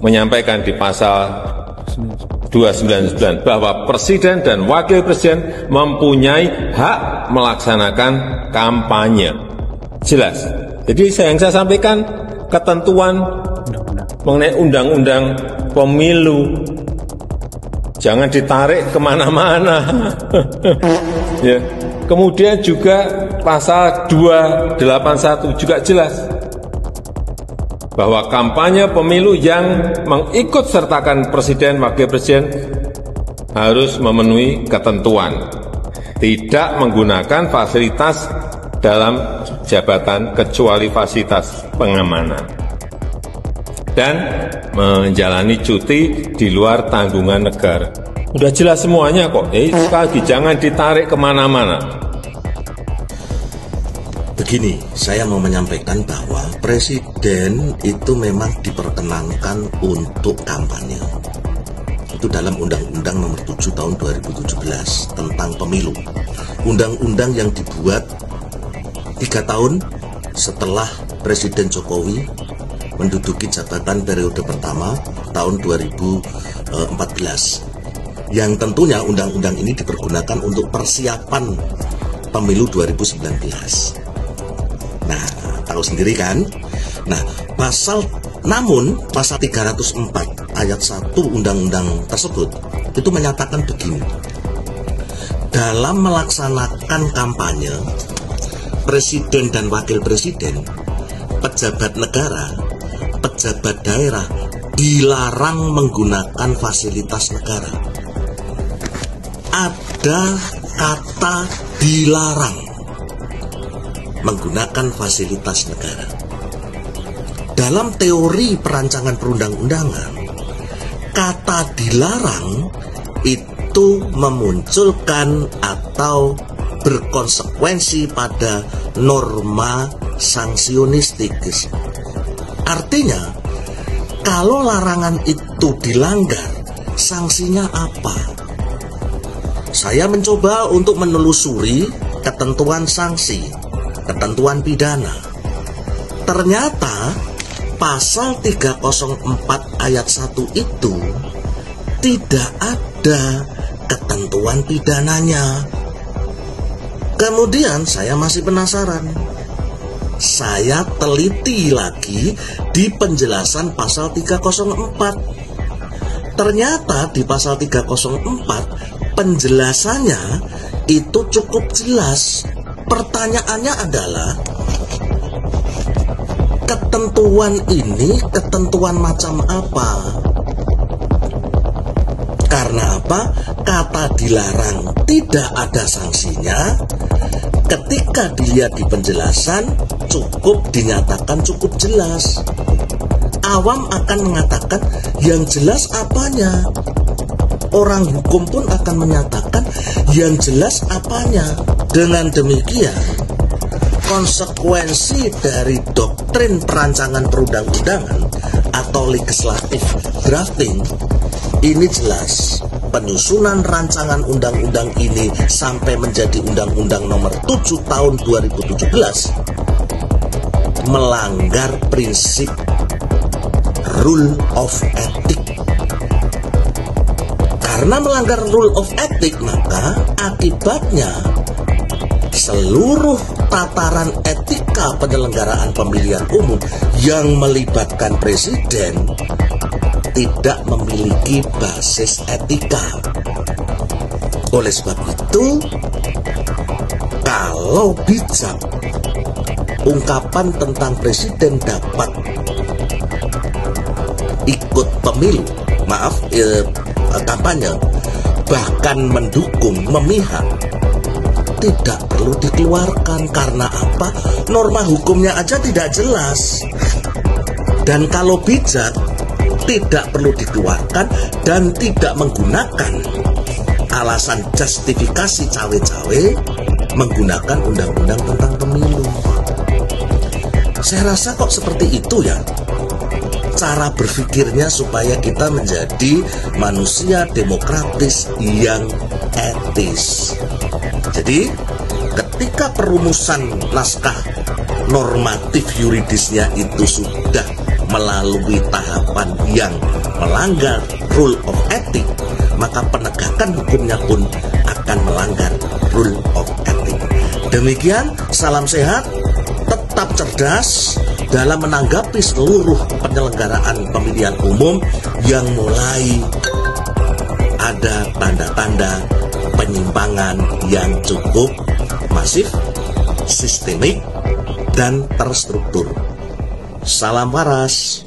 menyampaikan di pasal 299 bahwa presiden dan wakil presiden mempunyai hak melaksanakan kampanye. Jelas. Jadi yang saya sampaikan ketentuan mengenai undang-undang pemilu jangan ditarik kemana-mana. Ya. Kemudian juga pasal 281 juga jelas bahwa kampanye pemilu yang mengikut sertakan presiden, wakil presiden harus memenuhi ketentuan, tidak menggunakan fasilitas dalam jabatan kecuali fasilitas pengamanan, dan menjalani cuti di luar tanggungan negara. Udah jelas semuanya kok. Sekali lagi, jangan ditarik kemana-mana. Begini, saya mau menyampaikan bahwa presiden itu memang diperkenankan untuk kampanye. Itu dalam Undang-Undang Nomor 7 Tahun 2017 tentang pemilu. Undang-undang yang dibuat 3 tahun setelah Presiden Jokowi menduduki jabatan periode pertama tahun 2014. Yang tentunya undang-undang ini dipergunakan untuk persiapan pemilu 2019. Nah, tahu sendiri kan? Nah, namun pasal 304 ayat 1 undang-undang tersebut itu menyatakan begini. Dalam melaksanakan kampanye, presiden dan wakil presiden, pejabat negara, pejabat daerah dilarang menggunakan fasilitas negara. Ada kata dilarang menggunakan fasilitas negara. Dalam teori perancangan perundang-undangan, kata dilarang itu memunculkan atau berkonsekuensi pada norma sanksiunistik. Artinya, kalau larangan itu dilanggar, sanksinya apa? Saya mencoba untuk menelusuri ketentuan sanksi, ketentuan pidana. Ternyata pasal 304 ayat 1 itu tidak ada ketentuan pidananya. Kemudian saya masih penasaran. Saya teliti lagi di penjelasan pasal 304. Ternyata di pasal 304 penjelasannya itu cukup jelas. Pertanyaannya adalah, ketentuan ini ketentuan macam apa? Karena apa? Kata dilarang tidak ada sanksinya. Ketika dilihat di penjelasan, cukup dinyatakan cukup jelas. Awam akan mengatakan yang jelas apanya. Orang hukum pun akan menyatakan yang jelas apanya. Dengan demikian, konsekuensi dari doktrin perancangan perundang-undangan atau legislative drafting ini jelas. Penyusunan rancangan undang-undang ini sampai menjadi Undang-Undang Nomor 7 Tahun 2017 melanggar prinsip rule of ethic. Karena melanggar rule of ethic, maka akibatnya seluruh tataran etika penyelenggaraan pemilihan umum yang melibatkan presiden tidak memiliki basis etika. Oleh sebab itu, kalau bijak ungkapan tentang presiden dapat ikut pemilu, kampanye, bahkan mendukung, memihak, tidak perlu dikeluarkan. Karena apa? Norma hukumnya aja tidak jelas. Dan kalau bijak, tidak perlu dikeluarkan dan tidak menggunakan alasan justifikasi cawe-cawe menggunakan undang-undang tentang pemilu. Saya rasa kok seperti itu ya cara berpikirnya, supaya kita menjadi manusia demokratis yang etis. Jadi ketika perumusan naskah normatif yuridisnya itu sudah melalui tahapan yang melanggar rule of ethics, maka penegakan hukumnya pun akan melanggar rule of ethics. Demikian, salam sehat, tetap cerdas dalam menanggapi seluruh penyelenggaraan pemilihan umum yang mulai ada tanda-tanda penyimpangan yang cukup masif, sistemik, dan terstruktur. Salam waras.